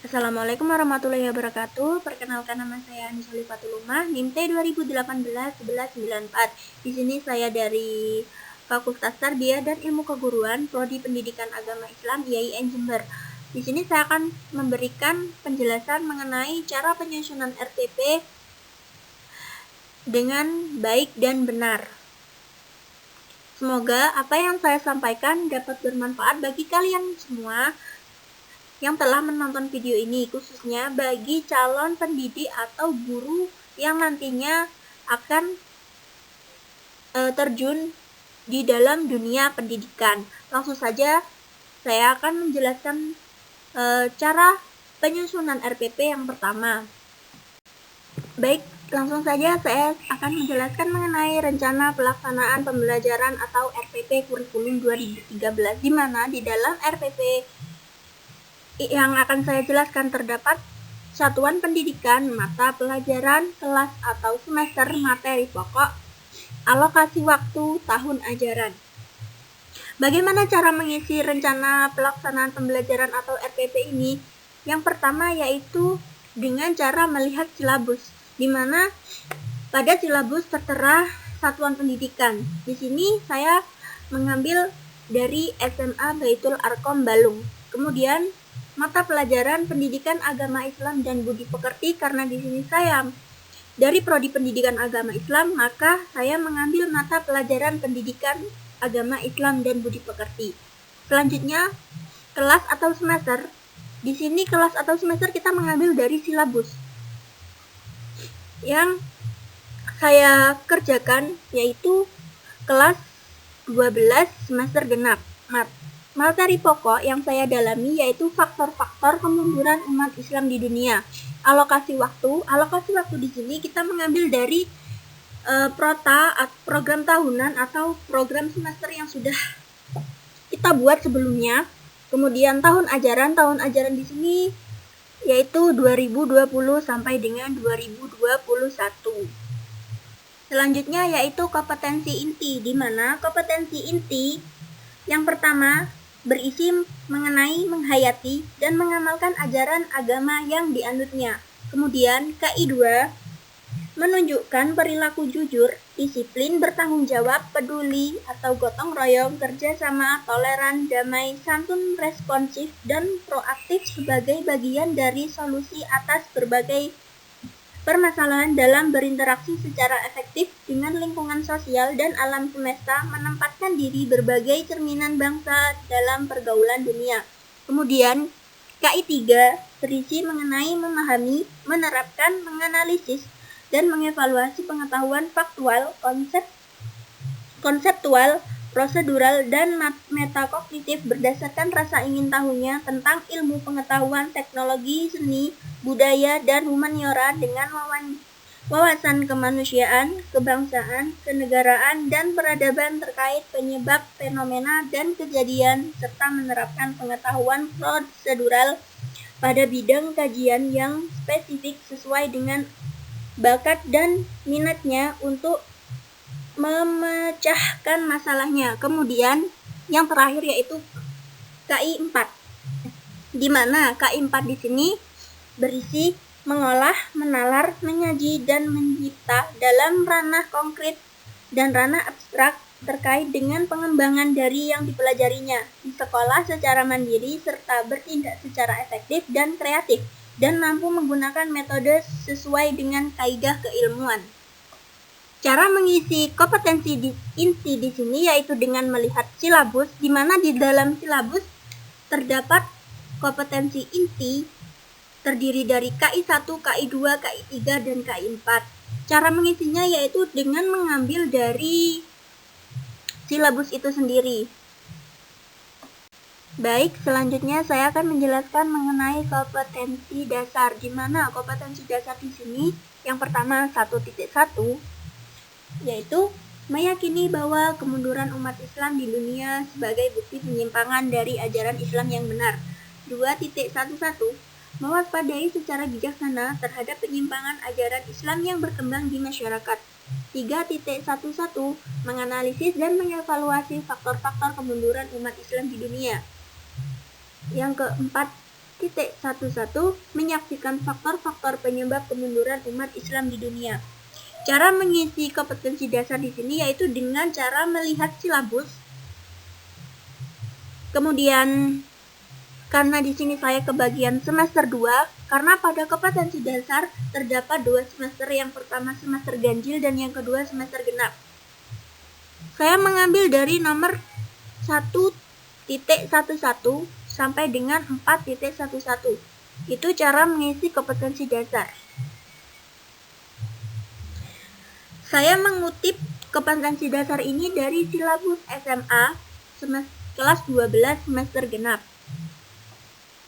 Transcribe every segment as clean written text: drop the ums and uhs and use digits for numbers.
Assalamualaikum warahmatullahi wabarakatuh. Perkenalkan, nama saya Anissa Lifatulumah, NIM T 2018-1194. Di sini saya dari Fakultas Tarbiyah dan Ilmu Keguruan, Prodi Pendidikan Agama Islam IAIN Jember. Di sini saya akan memberikan penjelasan mengenai cara penyusunan RTP dengan baik dan benar. Semoga apa yang saya sampaikan dapat bermanfaat bagi kalian semua yang telah menonton video ini, khususnya bagi calon pendidik atau guru yang nantinya akan terjun di dalam dunia pendidikan. Langsung saja saya akan menjelaskan cara penyusunan RPP yang pertama. Baik, langsung saja saya akan menjelaskan mengenai rencana pelaksanaan pembelajaran atau RPP kurikulum 2013, di mana di dalam RPP yang akan saya jelaskan terdapat satuan pendidikan, mata pelajaran, kelas atau semester, materi pokok, alokasi waktu, tahun ajaran. Bagaimana cara mengisi rencana pelaksanaan pembelajaran atau RPP ini? Yang pertama yaitu dengan cara melihat silabus, di mana pada silabus tertera satuan pendidikan. Di sini saya mengambil dari SMA Baitul Arqam Balung. Kemudian mata pelajaran pendidikan agama Islam dan budi pekerti, karena di sini saya dari Prodi Pendidikan Agama Islam, maka saya mengambil mata pelajaran pendidikan agama Islam dan budi pekerti. Selanjutnya kelas atau semester. Di sini kelas atau semester kita mengambil dari silabus. Yang saya kerjakan yaitu kelas 12 semester genap. Materi pokok yang saya dalami yaitu faktor-faktor kemunduran umat Islam di dunia. Alokasi waktu di sini kita mengambil dari program tahunan atau program semester yang sudah kita buat sebelumnya. Kemudian tahun ajaran di sini yaitu 2020 sampai dengan 2021. Selanjutnya yaitu kompetensi inti, di mana kompetensi inti yang pertama berisi mengenai menghayati dan mengamalkan ajaran agama yang dianutnya. Kemudian KI 2 menunjukkan perilaku jujur, disiplin, bertanggung jawab, peduli atau gotong royong, kerjasama, toleran, damai, santun, responsif, dan proaktif sebagai bagian dari solusi atas berbagai permasalahan dalam berinteraksi secara efektif dengan lingkungan sosial dan alam semesta, menempatkan diri berbagai cerminan bangsa dalam pergaulan dunia. Kemudian KI 3 berisi mengenai memahami, menerapkan, menganalisis, dan mengevaluasi pengetahuan faktual, konseptual, prosedural, dan metakognitif berdasarkan rasa ingin tahunya tentang ilmu pengetahuan, teknologi, seni, budaya, dan humaniora dengan wawasan kemanusiaan, kebangsaan, kenegaraan, dan peradaban terkait penyebab, fenomena, dan kejadian, serta menerapkan pengetahuan prosedural pada bidang kajian yang spesifik sesuai dengan bakat dan minatnya untuk memecahkan masalahnya. Kemudian yang terakhir yaitu KI 4, di mana KI 4 di sini berisi mengolah, menalar, menyaji, dan mencipta dalam ranah konkret dan ranah abstrak terkait dengan pengembangan dari yang dipelajarinya di sekolah secara mandiri serta bertindak secara efektif dan kreatif dan mampu menggunakan metode sesuai dengan kaidah keilmuan. Cara mengisi kompetensi inti di sini yaitu dengan melihat silabus, di mana di dalam silabus terdapat kompetensi inti terdiri dari KI 1, KI 2, KI 3, dan KI 4. Cara mengisinya yaitu dengan mengambil dari silabus itu sendiri. Baik, selanjutnya saya akan menjelaskan mengenai kompetensi dasar, di mana kompetensi dasar di sini yang pertama 1.1 yaitu meyakini bahwa kemunduran umat Islam di dunia sebagai bukti penyimpangan dari ajaran Islam yang benar. 2.11 mewaspadai secara bijaksana terhadap penyimpangan ajaran Islam yang berkembang di masyarakat. 3.11 menganalisis dan mengevaluasi faktor-faktor kemunduran umat Islam di dunia. Yang keempat, 2.11 menyaksikan faktor-faktor penyebab kemunduran umat Islam di dunia. Cara mengisi kompetensi dasar di sini yaitu dengan cara melihat silabus. Kemudian karena di sini saya kebagian semester 2, karena pada kompetensi dasar terdapat 2 semester, yang pertama semester ganjil dan yang kedua semester genap. Saya mengambil dari nomor 1.11 sampai dengan 4.11. Itu cara mengisi kompetensi dasar. Saya mengutip kompetensi dasar ini dari silabus SMA kelas 12 semester genap.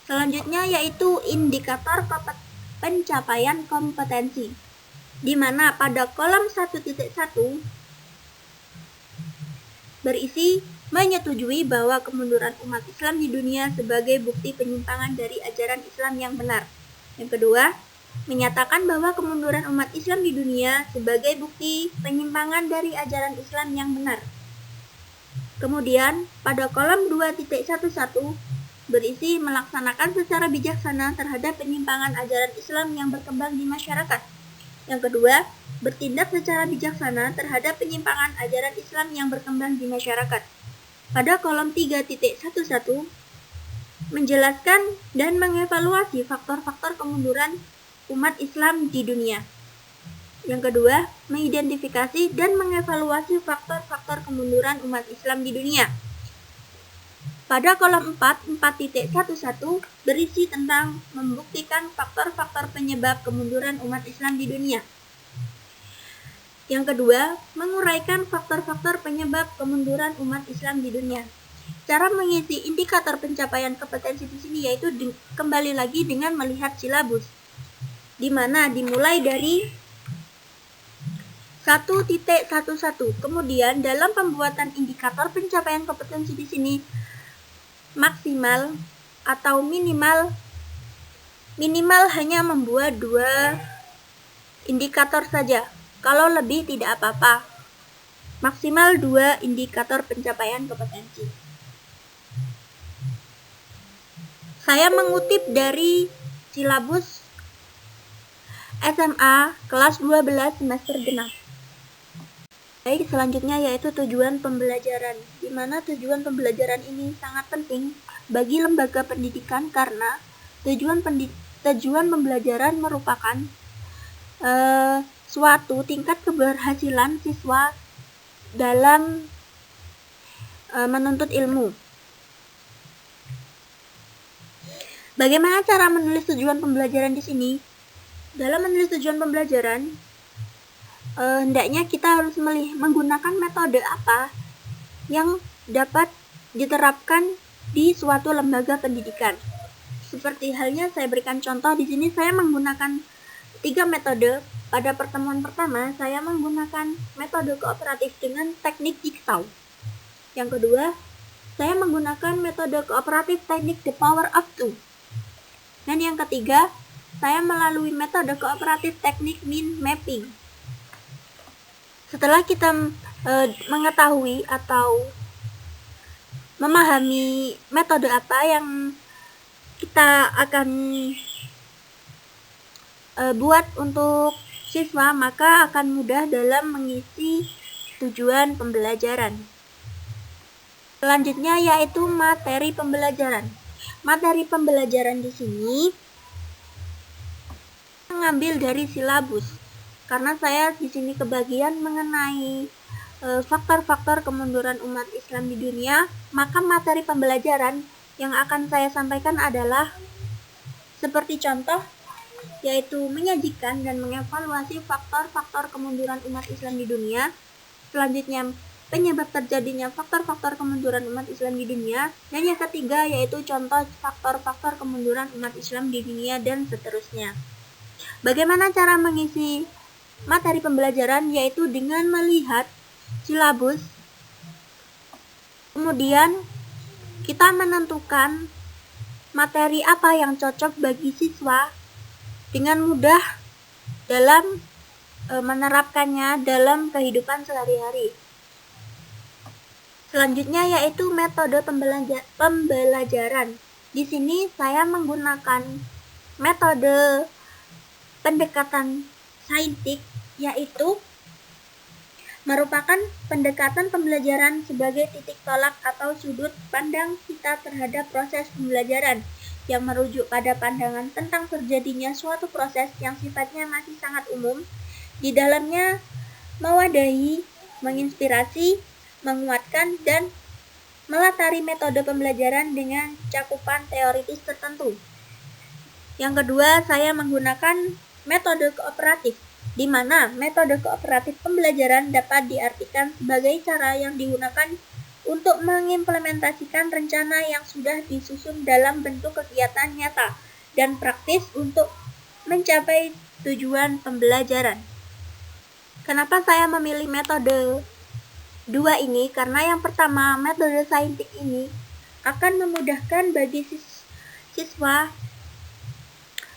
Selanjutnya yaitu indikator pencapaian kompetensi, di mana pada kolom 1.1 berisi menyetujui bahwa kemunduran umat Islam di dunia sebagai bukti penyimpangan dari ajaran Islam yang benar. Yang kedua, menyatakan bahwa kemunduran umat Islam di dunia sebagai bukti penyimpangan dari ajaran Islam yang benar. Kemudian, pada kolom 2.11 berisi melaksanakan secara bijaksana terhadap penyimpangan ajaran Islam yang berkembang di masyarakat. Yang kedua, bertindak secara bijaksana terhadap penyimpangan ajaran Islam yang berkembang di masyarakat. Pada kolom 3.11 menjelaskan dan mengevaluasi faktor-faktor kemunduran umat Islam di dunia. Yang kedua, mengidentifikasi dan mengevaluasi faktor-faktor kemunduran umat Islam di dunia. Pada kolom 4.11 berisi tentang membuktikan faktor-faktor penyebab kemunduran umat Islam di dunia. Yang kedua, menguraikan faktor-faktor penyebab kemunduran umat Islam di dunia. Cara mengisi indikator pencapaian kompetensi di sini yaitu kembali lagi dengan melihat silabus, di mana dimulai dari 1.11. Kemudian dalam pembuatan indikator pencapaian kompetensi di sini maksimal atau minimal hanya membuat 2 indikator saja. Kalau lebih tidak apa-apa. Maksimal 2 indikator pencapaian kompetensi. Saya mengutip dari silabus SMA kelas 12 semester genap. Baik, selanjutnya yaitu tujuan pembelajaran, di mana tujuan pembelajaran ini sangat penting bagi lembaga pendidikan karena tujuan pembelajaran merupakan suatu tingkat keberhasilan siswa dalam menuntut ilmu. Bagaimana cara menulis tujuan pembelajaran di sini? Dalam menulis tujuan pembelajaran, hendaknya kita harus menggunakan metode apa yang dapat diterapkan di suatu lembaga pendidikan. Seperti halnya saya berikan contoh di sini, saya menggunakan 3 metode. Pada pertemuan pertama, saya menggunakan metode kooperatif dengan teknik jigsaw. Yang kedua, saya menggunakan metode kooperatif teknik the power of 2. Dan yang ketiga, saya melalui metode kooperatif teknik mind mapping. Setelah kita mengetahui atau memahami metode apa yang kita akan buat untuk siswa, maka akan mudah dalam mengisi tujuan pembelajaran. Selanjutnya yaitu materi pembelajaran. Materi pembelajaran di sini mengambil dari silabus. Karena saya di sini kebagian mengenai faktor-faktor kemunduran umat Islam di dunia, maka materi pembelajaran yang akan saya sampaikan adalah seperti contoh, yaitu menyajikan dan mengevaluasi faktor-faktor kemunduran umat Islam di dunia. Selanjutnya, penyebab terjadinya faktor-faktor kemunduran umat Islam di dunia. Dan yang ketiga yaitu contoh faktor-faktor kemunduran umat Islam di dunia dan seterusnya. Bagaimana cara mengisi materi pembelajaran? Yaitu dengan melihat silabus. Kemudian kita menentukan materi apa yang cocok bagi siswa dengan mudah dalam menerapkannya dalam kehidupan sehari-hari. Selanjutnya yaitu metode pembelajaran, Di sini saya menggunakan metode pendekatan saintik, yaitu merupakan pendekatan pembelajaran sebagai titik tolak atau sudut pandang kita terhadap proses pembelajaran yang merujuk pada pandangan tentang terjadinya suatu proses yang sifatnya masih sangat umum, di dalamnya mewadahi, menginspirasi, menguatkan, dan melatari metode pembelajaran dengan cakupan teoritis tertentu. Yang kedua, saya menggunakan metode kooperatif, di mana metode kooperatif pembelajaran dapat diartikan sebagai cara yang digunakan untuk mengimplementasikan rencana yang sudah disusun dalam bentuk kegiatan nyata dan praktis untuk mencapai tujuan pembelajaran. Kenapa saya memilih metode dua ini? Karena yang pertama, metode saintik ini akan memudahkan bagi siswa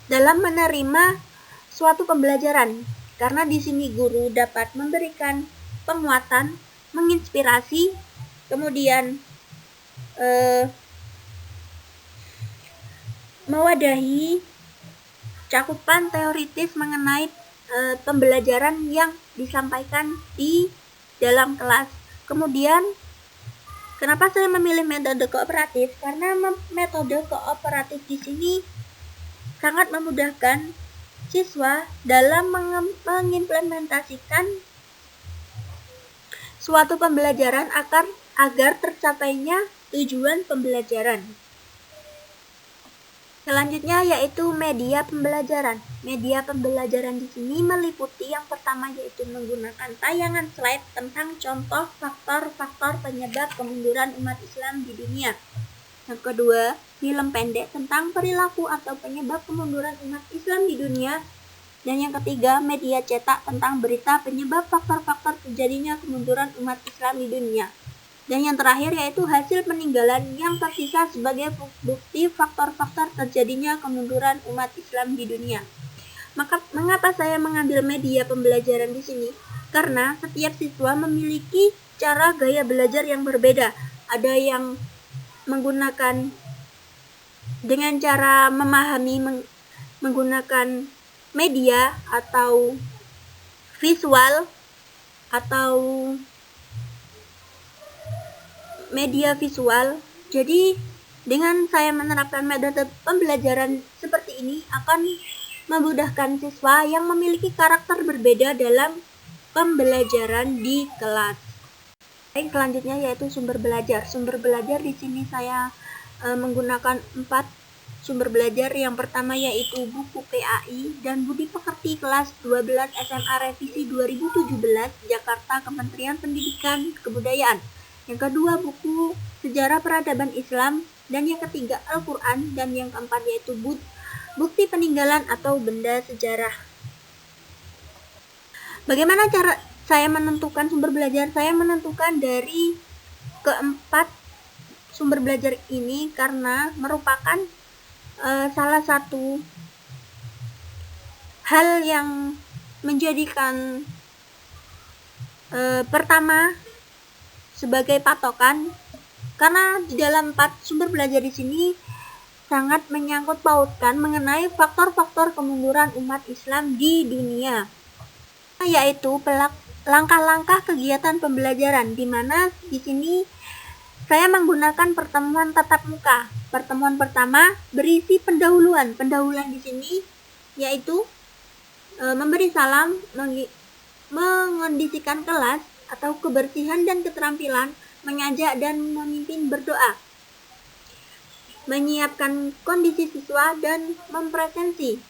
dalam menerima suatu pembelajaran, karena di sini guru dapat memberikan penguatan, menginspirasi, kemudian mewadahi cakupan teoritis mengenai pembelajaran yang disampaikan di dalam kelas. Kemudian, kenapa saya memilih metode kooperatif? Karena metode kooperatif di sini sangat memudahkan siswa dalam mengimplementasikan suatu pembelajaran agar tercapainya tujuan pembelajaran. Selanjutnya yaitu media pembelajaran. Media pembelajaran di sini meliputi yang pertama yaitu menggunakan tayangan slide tentang contoh faktor-faktor penyebab kemunduran umat Islam di dunia. Yang kedua, film pendek tentang perilaku atau penyebab kemunduran umat Islam di dunia. Dan yang ketiga, media cetak tentang berita penyebab faktor-faktor terjadinya kemunduran umat Islam di dunia. Dan yang terakhir yaitu hasil peninggalan yang tersisa sebagai bukti faktor-faktor terjadinya kemunduran umat Islam di dunia. Maka mengapa saya mengambil media pembelajaran di sini? Karena setiap siswa memiliki cara gaya belajar yang berbeda. Ada yang menggunakan dengan cara memahami menggunakan media atau visual atau media visual. Jadi dengan saya menerapkan metode pembelajaran seperti ini akan memudahkan siswa yang memiliki karakter berbeda dalam pembelajaran di kelas. Selanjutnya yaitu sumber belajar. Sumber belajar di sini saya menggunakan 4 sumber belajar. Yang pertama yaitu buku PAI dan Budi Pekerti kelas 12 SMA revisi 2017 Jakarta Kementerian Pendidikan Kebudayaan. Yang kedua buku Sejarah Peradaban Islam, dan yang ketiga Al-Quran, dan yang keempat yaitu bukti peninggalan atau benda sejarah. Bagaimana cara saya menentukan sumber belajar? Saya menentukan dari keempat sumber belajar ini karena merupakan salah satu hal yang menjadikan pertama sebagai patokan, karena di dalam 4 sumber belajar di sini sangat menyangkut pautkan mengenai faktor-faktor kemunduran umat Islam di dunia, yaitu langkah-langkah kegiatan pembelajaran, di mana di sini saya menggunakan pertemuan tatap muka. Pertemuan pertama berisi pendahuluan. Pendahuluan di sini yaitu memberi salam, mengondisikan kelas atau kebersihan dan keterampilan, mengajak dan memimpin berdoa, menyiapkan kondisi siswa dan mempresensi,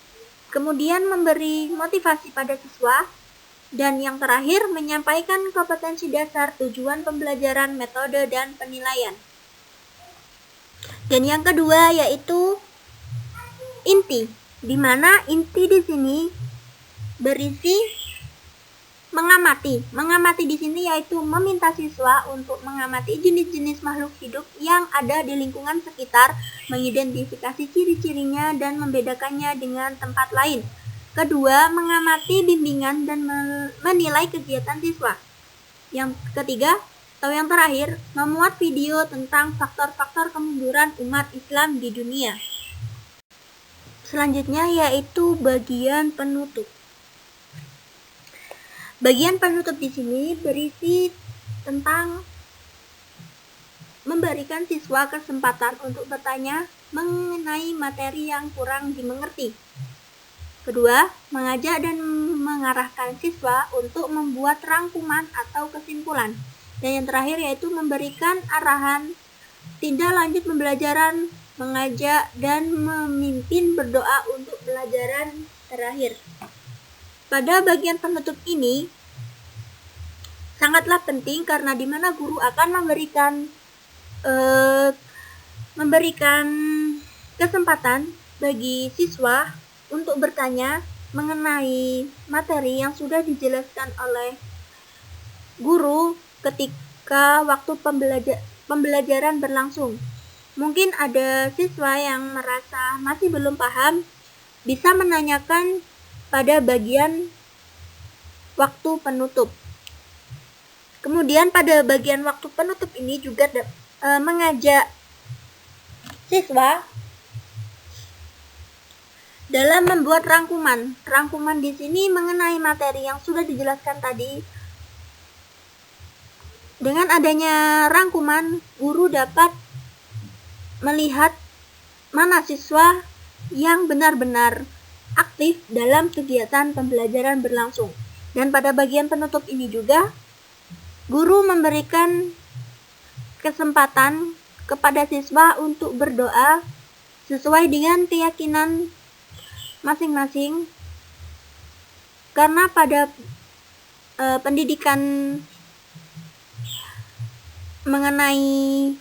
kemudian memberi motivasi pada siswa, dan yang terakhir menyampaikan kompetensi dasar, tujuan pembelajaran, metode, dan penilaian. Dan yang kedua yaitu inti, di mana inti di sini berisi mengamati. Mengamati di sini yaitu meminta siswa untuk mengamati jenis-jenis makhluk hidup yang ada di lingkungan sekitar, mengidentifikasi ciri-cirinya dan membedakannya dengan tempat lain. Kedua, mengamati bimbingan dan menilai kegiatan siswa. Yang ketiga, Atau yang terakhir, memuat video tentang faktor-faktor kemunduran umat Islam di dunia. Selanjutnya yaitu bagian penutup. Bagian penutup di sini berisi tentang memberikan siswa kesempatan untuk bertanya mengenai materi yang kurang dimengerti. Kedua, mengajak dan mengarahkan siswa untuk membuat rangkuman atau kesimpulan. Dan yang terakhir yaitu memberikan arahan tindak lanjut pembelajaran, mengajak dan memimpin berdoa untuk pelajaran terakhir. Pada bagian penutup ini sangatlah penting karena di mana guru akan memberikan kesempatan bagi siswa untuk bertanya mengenai materi yang sudah dijelaskan oleh guru ketika waktu pembelajaran berlangsung. Mungkin ada siswa yang merasa masih belum paham, bisa menanyakan pada bagian waktu penutup. Kemudian pada bagian waktu penutup ini juga mengajak siswa dalam membuat rangkuman. Rangkuman di sini mengenai materi yang sudah dijelaskan tadi. Dengan adanya rangkuman, guru dapat melihat mana siswa yang benar-benar aktif dalam kegiatan pembelajaran berlangsung. Dan pada bagian penutup ini juga, guru memberikan kesempatan kepada siswa untuk berdoa sesuai dengan keyakinan masing-masing, karena pada pendidikan mengenai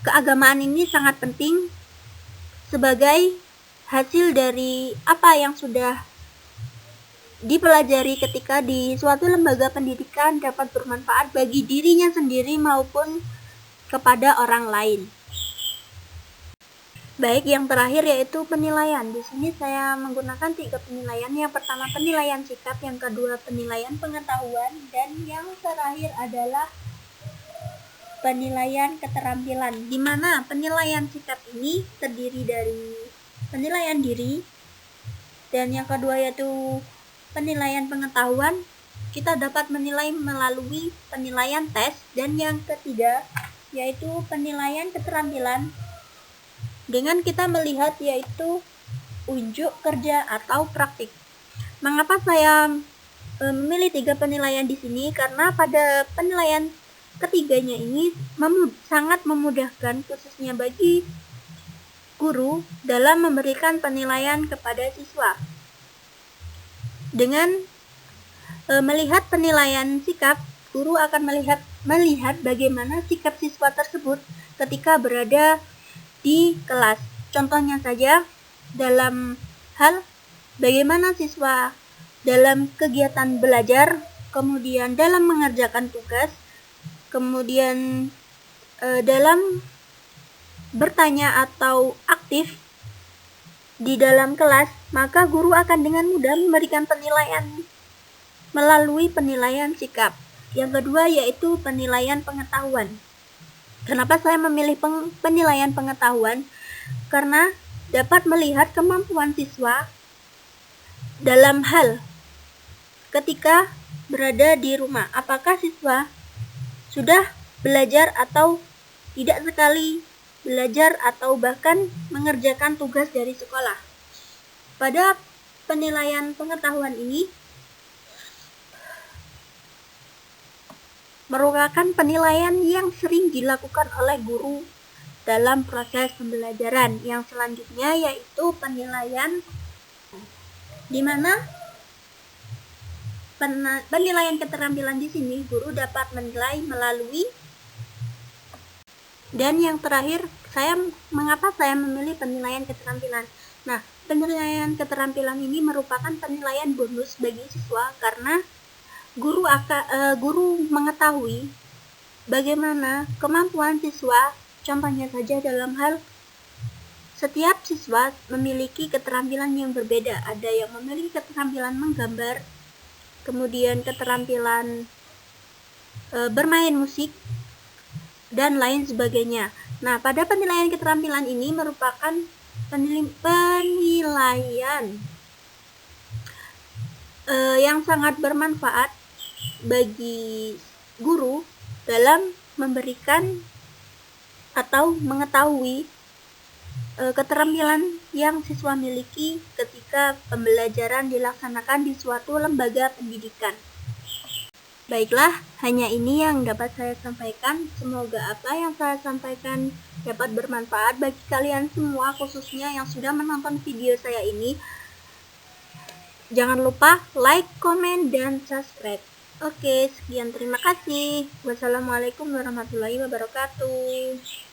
keagamaan ini sangat penting sebagai hasil dari apa yang sudah dipelajari ketika di suatu lembaga pendidikan dapat bermanfaat bagi dirinya sendiri maupun kepada orang lain. Baik, yang terakhir yaitu penilaian. Di sini saya menggunakan 3 penilaian. Yang pertama penilaian sikap, yang kedua penilaian pengetahuan, dan yang terakhir adalah penilaian keterampilan. Di mana penilaian sikap ini terdiri dari penilaian diri, dan yang kedua yaitu penilaian pengetahuan, kita dapat menilai melalui penilaian tes, dan yang ketiga yaitu penilaian keterampilan dengan kita melihat yaitu unjuk kerja atau praktik. Mengapa saya memilih 3 penilaian di sini? Karena pada penilaian ketiganya ini sangat memudahkan khususnya bagi guru dalam memberikan penilaian kepada siswa. Dengan melihat penilaian sikap, guru akan melihat bagaimana sikap siswa tersebut ketika berada di kelas. Contohnya saja dalam hal bagaimana siswa dalam kegiatan belajar, kemudian dalam mengerjakan tugas, kemudian dalam bertanya atau aktif di dalam kelas, maka guru akan dengan mudah memberikan penilaian melalui penilaian sikap. Yang kedua yaitu penilaian pengetahuan. Kenapa saya memilih penilaian pengetahuan? Karena dapat melihat kemampuan siswa dalam hal ketika berada di rumah. Apakah siswa sudah belajar atau tidak sekali belajar atau bahkan mengerjakan tugas dari sekolah. Pada penilaian pengetahuan ini merupakan penilaian yang sering dilakukan oleh guru dalam proses pembelajaran. Yang selanjutnya yaitu penilaian, di mana penilaian keterampilan di sini guru dapat menilai melalui. Dan yang terakhir, mengapa saya memilih penilaian keterampilan? Nah, penilaian keterampilan ini merupakan penilaian bonus bagi siswa karena guru mengetahui bagaimana kemampuan siswa. Contohnya saja dalam hal setiap siswa memiliki keterampilan yang berbeda. Ada yang memiliki keterampilan menggambar, kemudian keterampilan bermain musik, dan lain sebagainya. Nah, pada penilaian keterampilan ini merupakan penilaian yang sangat bermanfaat bagi guru dalam memberikan atau mengetahui keterampilan yang siswa miliki ketika pembelajaran dilaksanakan di suatu lembaga pendidikan. Baiklah, hanya ini yang dapat saya sampaikan. Semoga apa yang saya sampaikan dapat bermanfaat bagi kalian semua, khususnya yang sudah menonton video saya ini. Jangan lupa like, komen, dan subscribe. Oke, sekian, terima kasih. Wassalamualaikum warahmatullahi wabarakatuh.